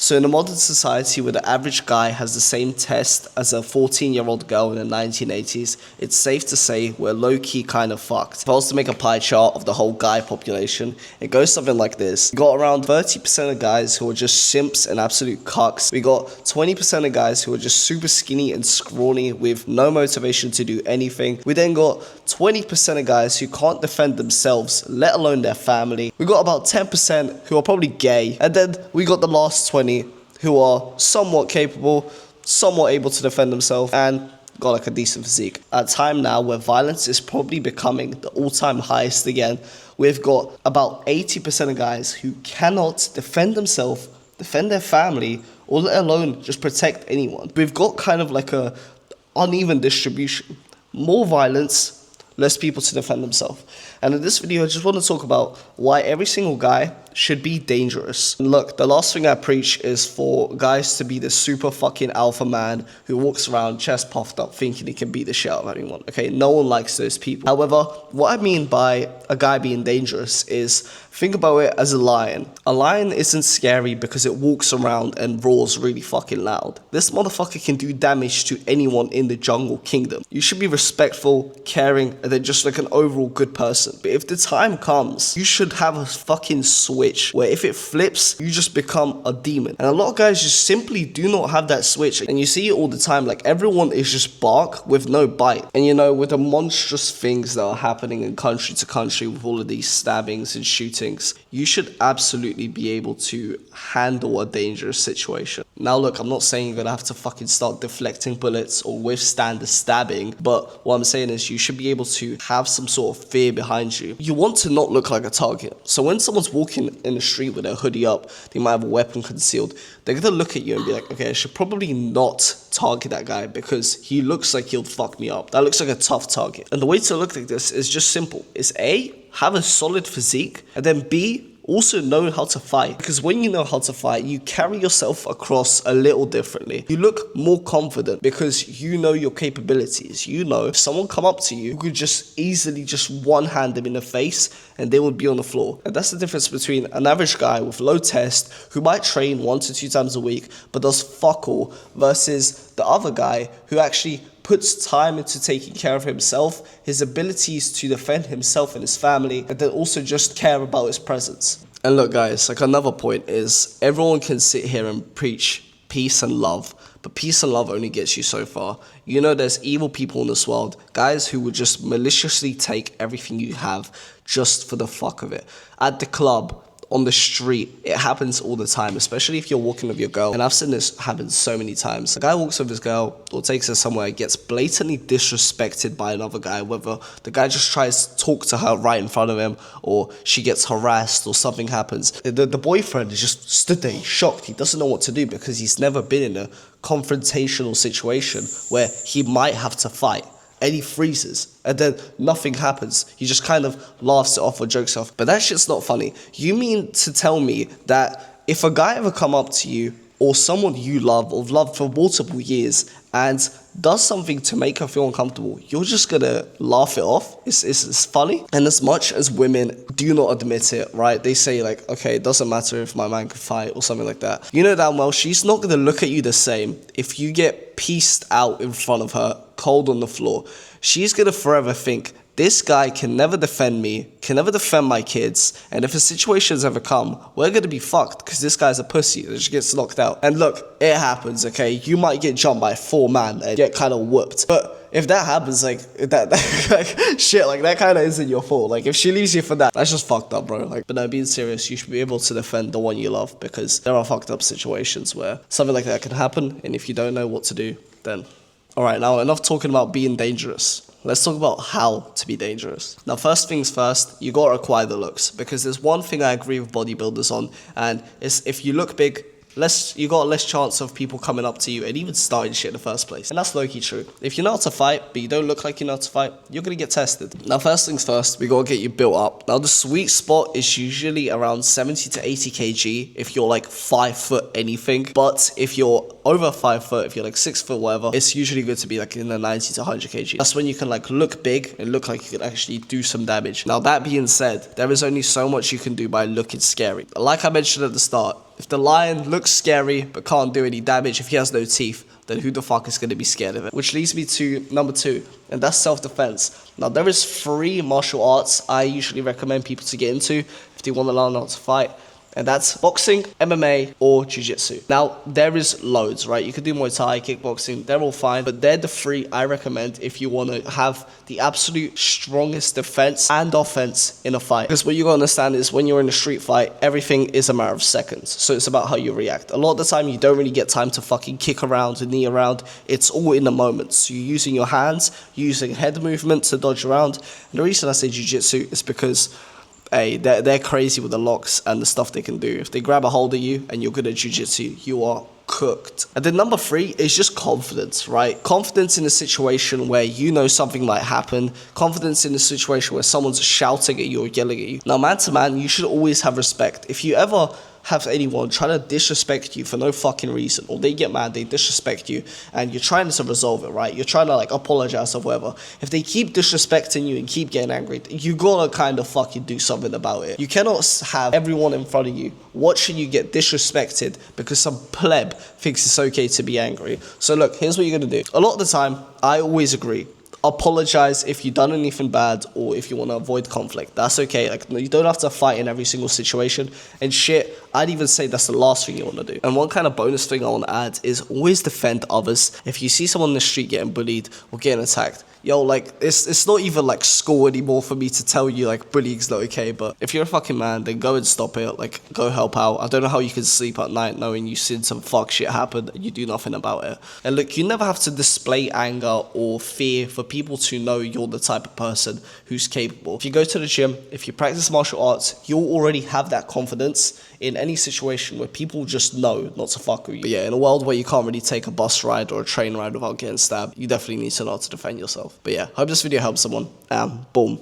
So in a modern society where the average guy has the same test as a 14-year-old girl in the 1980s, it's safe to say we're low-key kind of fucked. If I was to make a pie chart of the whole guy population, it goes something like this. We got around 30% of guys who are just simps and absolute cucks. We got 20% of guys who are just super skinny and scrawny with no motivation to do anything. We then got 20% of guys who can't defend themselves, let alone their family. We got about 10% who are probably gay. And then we got the last 20 who are somewhat capable, somewhat able to defend themselves, and got like a decent physique. At a time now where violence is probably becoming the all-time highest again, we've got about 80% of guys who cannot defend themselves, defend their family, or let alone just protect anyone. We've got kind of like a uneven distribution. More violence, less people to defend themselves. And in this video, I just want to talk about why every single guy should be dangerous. And look, the last thing I preach is for guys to be the super fucking alpha man who walks around chest puffed up thinking he can beat the shit out of anyone. Okay, no one likes those people. However, what I mean by a guy being dangerous is, think about it as a lion. A lion isn't scary because it walks around and roars really fucking loud. This motherfucker can do damage to anyone in the jungle kingdom. You should be respectful, caring, and then just like an overall good person. But if the time comes, you should have a fucking switch where if it flips, you just become a demon. And a lot of guys just simply do not have that switch. And you see it all the time, like everyone is just bark with no bite. And you know, with the monstrous things that are happening in country to country with all of these stabbings and shootings, you should absolutely be able to handle a dangerous situation. Now look, I'm not saying you're gonna have to fucking start deflecting bullets or withstand the stabbing, but what I'm saying is you should be able to have some sort of fear behind you. You want to not look like a target. So when someone's walking in the street with their hoodie up, they might have a weapon concealed, they're gonna look at you and be like, okay, I should probably not target that guy because he looks like he'll fuck me up. That looks like a tough target. And the way to look like this is just simple. It's A, have a solid physique, and then B, also know how to fight. Because when you know how to fight, you carry yourself across a little differently. You look more confident because you know your capabilities. You know if someone come up to you, you could just easily just one hand them in the face and they would be on the floor. And that's the difference between an average guy with low test who might train 1 to 2 times a week but does fuck all versus the other guy who actually puts time into taking care of himself, his abilities to defend himself and his family, and then also just care about his presence. And look guys, like another point is, everyone can sit here and preach peace and love, but peace and love only gets you so far. You know there's evil people in this world, guys who would just maliciously take everything you have just for the fuck of it. At the club, on the street, it happens all the time, especially if you're walking with your girl. And I've seen this happen so many times. A guy walks with his girl or takes her somewhere, gets blatantly disrespected by another guy, whether the guy just tries to talk to her right in front of him or she gets harassed or something happens. The boyfriend is just stood there, he's shocked. He doesn't know what to do because he's never been in a confrontational situation where he might have to fight. And he freezes, and then nothing happens. He just kind of laughs it off or jokes off. But that shit's not funny. You mean to tell me that if a guy ever come up to you, or someone you love, or have loved for multiple years, and does something to make her feel uncomfortable, you're just gonna laugh it off? It's funny? And as much as women do not admit it, right? They say like, okay, it doesn't matter if my man can fight or something like that. You know damn well she's not gonna look at you the same if you get pieced out in front of her, cold on the floor. She's gonna forever think, this guy can never defend me, can never defend my kids, and if a situation's ever come, we're gonna be fucked because this guy's a pussy and she gets knocked out. And look, it happens, okay? You might get jumped by 4 man and get kind of whooped. But if that happens, like, like shit, like, that kind of isn't your fault. Like, if she leaves you for that, that's just fucked up, bro. Like, but no, being serious, you should be able to defend the one you love because there are fucked up situations where something like that can happen, and if you don't know what to do, then... Alright, now enough talking about being dangerous. Let's talk about how to be dangerous. Now, first things first, you gotta acquire the looks, because there's one thing I agree with bodybuilders on, and it's if you look big, you got less chance of people coming up to you and even starting shit in the first place. And that's low-key true. If you know how to fight, but you don't look like you know how to fight, you're gonna get tested. Now, first things first, we gotta get you built up. Now, the sweet spot is usually around 70 to 80 kg if you're like 5 foot anything. But if you're over 5 foot, if you're like 6 foot, whatever, it's usually good to be like in the 90 to 100 kg. That's when you can like look big and look like you can actually do some damage. Now, that being said, there is only so much you can do by looking scary. Like I mentioned at the start, If the lion looks scary but can't do any damage, if he has no teeth, then who the fuck is going to be scared of it? Which leads me to number 2, and that's self-defense. Now, there is 3 martial arts I usually recommend people to get into if they want to learn how to fight. And that's boxing, MMA, or jiu-jitsu. Now, there is loads, right? You could do Muay Thai, kickboxing, they're all fine, but they're the 3 I recommend if you want to have the absolute strongest defense and offense in a fight. Because what you gotta understand is when you're in a street fight, everything is a matter of seconds. So it's about how you react. A lot of the time, you don't really get time to fucking kick around and knee around. It's all in the moment. So you're using your hands, using head movement to dodge around. And the reason I say jiu-jitsu is because they're crazy with the locks and the stuff they can do. If they grab a hold of you and you're good at jiu-jitsu, you are cooked. And then number 3 is just confidence, right? Confidence in a situation where you know something might happen. Confidence in a situation where someone's shouting at you or yelling at you. Now, man to man, you should always have respect. If you ever have anyone try to disrespect you for no fucking reason, or they get mad, they disrespect you, and you're trying to resolve it, right? You're trying to like apologize or whatever. If they keep disrespecting you and keep getting angry, you gotta kind of fucking do something about it. You cannot have everyone in front of you watching you get disrespected because some pleb thinks it's okay to be angry. So look, here's what you're gonna do. A lot of the time, I always agree. Apologize if you've done anything bad or if you want to avoid conflict. That's okay. Like, you don't have to fight in every single situation. And shit, I'd even say that's the last thing you want to do. And one kind of bonus thing I want to add is always defend others. If you see someone in the street getting bullied or getting attacked, yo, like, it's not even like school anymore for me to tell you like bullying's not okay, but if you're a fucking man, then go and stop it. Like, go help out. I don't know how you can sleep at night knowing you've seen some fuck shit happen and you do nothing about it. And look, you never have to display anger or fear for people to know you're the type of person who's capable. If you go to the gym, if you practice martial arts, you'll already have that confidence in any situation where people just know not to fuck with you. But yeah, in a world where you can't really take a bus ride or a train ride without getting stabbed, you definitely need to know how to defend yourself. But yeah, hope this video helps someone. Boom.